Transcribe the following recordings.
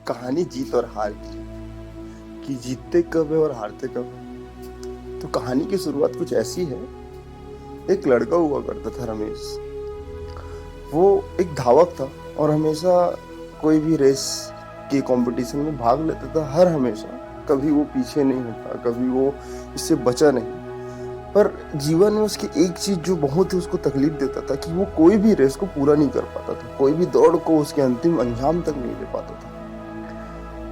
कहानी जीत और हार की कि जीतते कब है और हारते कब है। तो कहानी की शुरुआत कुछ ऐसी है। एक लड़का हुआ करता था रमेश। वो एक धावक था और हमेशा कोई भी रेस के कंपटीशन में भाग लेता था, हर हमेशा। कभी वो पीछे नहीं हटा, कभी वो इससे बचा नहीं। पर जीवन में उसकी एक चीज जो बहुत ही उसको तकलीफ देता था कि वो कोई भी रेस को पूरा नहीं कर पाता था, कोई भी दौड़ को उसके अंतिम अंजाम तक नहीं ले पाता था।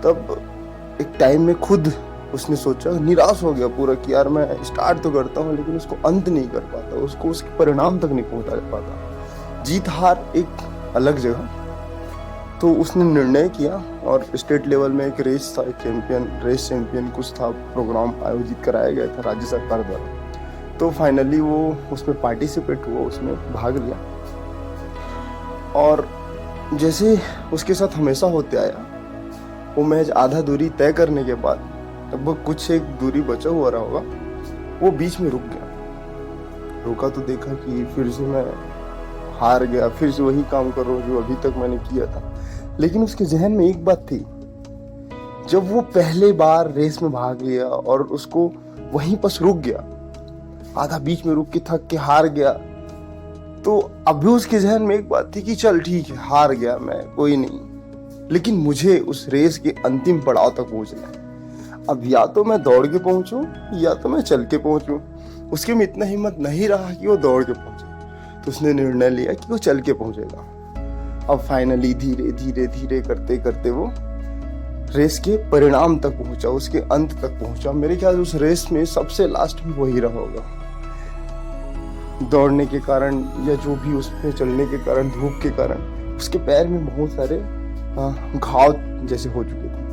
तब एक टाइम में खुद उसने सोचा, निराश हो गया पूरा कि यार मैं स्टार्ट तो करता हूँ लेकिन उसको अंत नहीं कर पाता, उसको उसके परिणाम तक नहीं पहुंचा पाता। जीत हार एक अलग जगह। तो उसने निर्णय किया और स्टेट लेवल में एक रेस था, एक रेस चैंपियन कुछ था, प्रोग्राम आयोजित कराया गया था राज्य सरकार द्वारा। तो फाइनली वो उसमें पार्टिसिपेट हुआ, उसमें भाग लिया। और जैसे उसके साथ हमेशा होते आया, वो मैच आधा दूरी तय करने के बाद लगभग कुछ एक दूरी बचा हुआ रहा होगा, वो बीच में रुक गया। रुका तो देखा कि फिर से मैं हार गया, फिर से वही काम कर रहा हूँ जो अभी तक मैंने किया था। लेकिन उसके जहन में एक बात थी, जब वो पहले बार रेस में भाग लिया और उसको वहीं पर रुक गया, आधा बीच में रुक के थक के हार गया, तो अभी उसके जहन में एक बात थी कि चल ठीक है, हार गया मैं, कोई नहीं, लेकिन मुझे उस रेस के अंतिम पड़ाव तक पहुंचना है। अब या तो मैं दौड़ के पहुंचूं या तो मैं चल के पहुंचूं। उसके में इतना हिम्मत नहीं रहा कि वो दौड़ के पहुंचे, तो उसने निर्णय लिया कि वो चल के पहुंचेगा। अब फाइनली धीरे धीरे धीरे करते करते वो रेस के परिणाम तक पहुंचा, उसके अंत तक पहुंचा। मेरे ख्याल से उस रेस में सबसे लास्ट में वही रहा होगा। दौड़ने के कारण या जो भी उस पे चलने के कारण, धूप के कारण उसके पैर में बहुत सारे घाव जैसे हो चुके थे।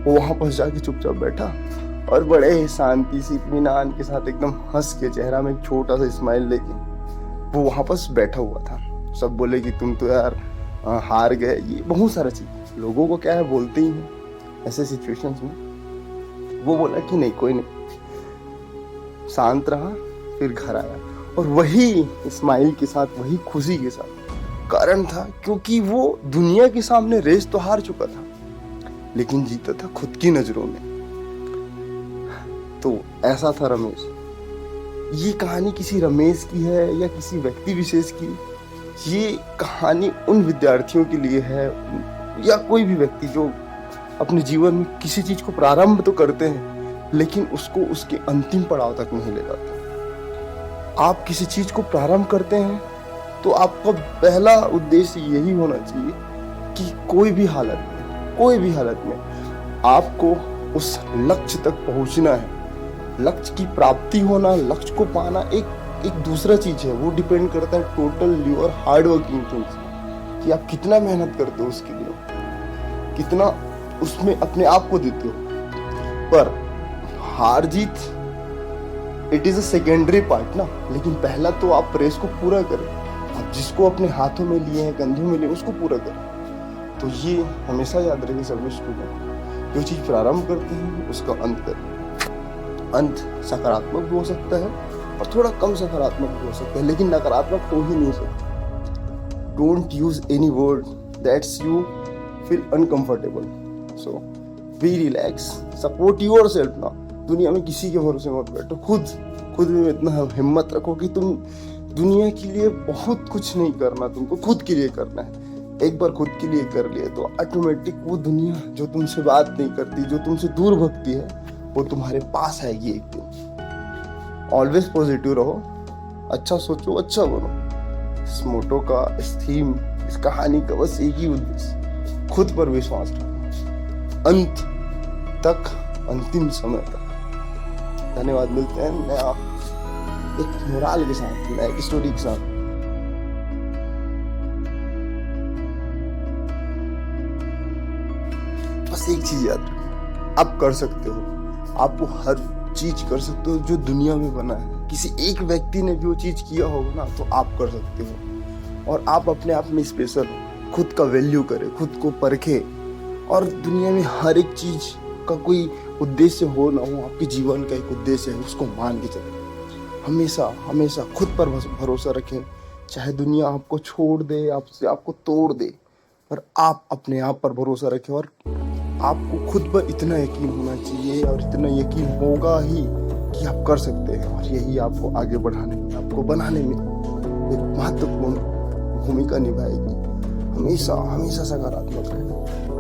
वो वहां पर जाके चुपचाप बैठा और बड़े ही शांति से इत्मीनान के साथ एकदम हंस के, चेहरा में एक छोटा सा स्माइल लेके वो वहां पर बैठा हुआ था। सब बोले कि तुम तो यार हार गए, ये बहुत सारा चीज लोगों को क्या है बोलते ही हैं ऐसे सिचुएशंस में। वो बोला कि नहीं, कोई नहीं, शांत रहा, फिर घर आया। और वही स्माइल के साथ, वही खुशी के साथ कारण था क्योंकि वो दुनिया के सामने रेस तो हार चुका था लेकिन जीता था खुद की नजरों में। तो ऐसा था रमेश। ये कहानी किसी रमेश की है या किसी व्यक्ति विशेष की, ये कहानी उन विद्यार्थियों के लिए है या कोई भी व्यक्ति जो अपने जीवन में किसी चीज को प्रारंभ तो करते हैं लेकिन उसको उसके अंतिम पड़ाव तक नहीं ले जाते। आप किसी चीज को प्रारंभ करते हैं तो आपका पहला उद्देश्य यही होना चाहिए कि कोई भी हालत में आपको उस लक्ष्य तक पहुंचना है। लक्ष्य की प्राप्ति होना, लक्ष्य को पाना एक दूसरा चीज है। वो डिपेंड करता है total your hard working things, कि आप कितना मेहनत करते हो उसके लिए, कितना उसमें अपने आप को देते हो। पर हार जीत it is a secondary part ना, लेकिन पहला तो आप रेस को पूरा करें। आप जिसको अपने हाथों में लिए हैं, कंधों में लिए, उसको पूरा करें। तो ये हमेशा याद रहे सभी स्टूडेंट, जो चीज प्रारंभ करते हैं उसका अंत करें। अंत सकारात्मक भी हो सकता है और थोड़ा कम सकारात्मक भी हो सकता है, लेकिन नकारात्मक हो ही नहीं सकता। Don't use any word that's you feel uncomfortable. So be relax, support yourself ना। दुनिया में किसी के भरोसे मत बैठो, खुद में इतना हिम्मत रखो कि तुम दुनिया के लिए बहुत कुछ नहीं करना, तुमको खुद के लिए करना है। एक बार खुद के लिए कर लिए तो ऑटोमेटिक वो दुनिया जो तुमसे बात नहीं करती, जो तुमसे दूर भगती है, वो तुम्हारे पास आएगी एक दिन। ऑलवेज पॉजिटिव रहो, अच्छा सोचो, अच्छा बनो। इस मोटो का, इस थीम, इस कहानी का बस एक ही उद्देश्य, खुद पर विश्वास रखो अंत तक, अंतिम समय तक। धन्यवाद। मिलते हैं नया एक मोराल के साथ, नया एक स्टोरी के साथ। बस एक चीज याद रखो, आप कर सकते हो, आपको हर चीज कर सकते हो जो दुनिया में बना है। किसी एक व्यक्ति ने भी वो चीज किया होगा ना, तो आप कर सकते हो। और आप अपने आप में स्पेशल हो, खुद का वैल्यू करें, खुद को परखे। और दुनिया में हर एक चीज का कोई उद्देश्य हो ना हो, आपके जीवन का एक उद्देश्य है, उसको मान के चलें। हमेशा खुद पर भरोसा रखें, चाहे दुनिया आपको छोड़ दे, आपको तोड़ दे, पर आप अपने आप पर भरोसा रखें और आपको खुद पर इतना यकीन होना चाहिए और इतना यकीन होगा ही कि आप कर सकते हैं, और यही आपको आगे बढ़ाने में, आपको बनाने में एक महत्वपूर्ण भूमिका निभाएगी। हमेशा हमेशा सकारात्मक रहना।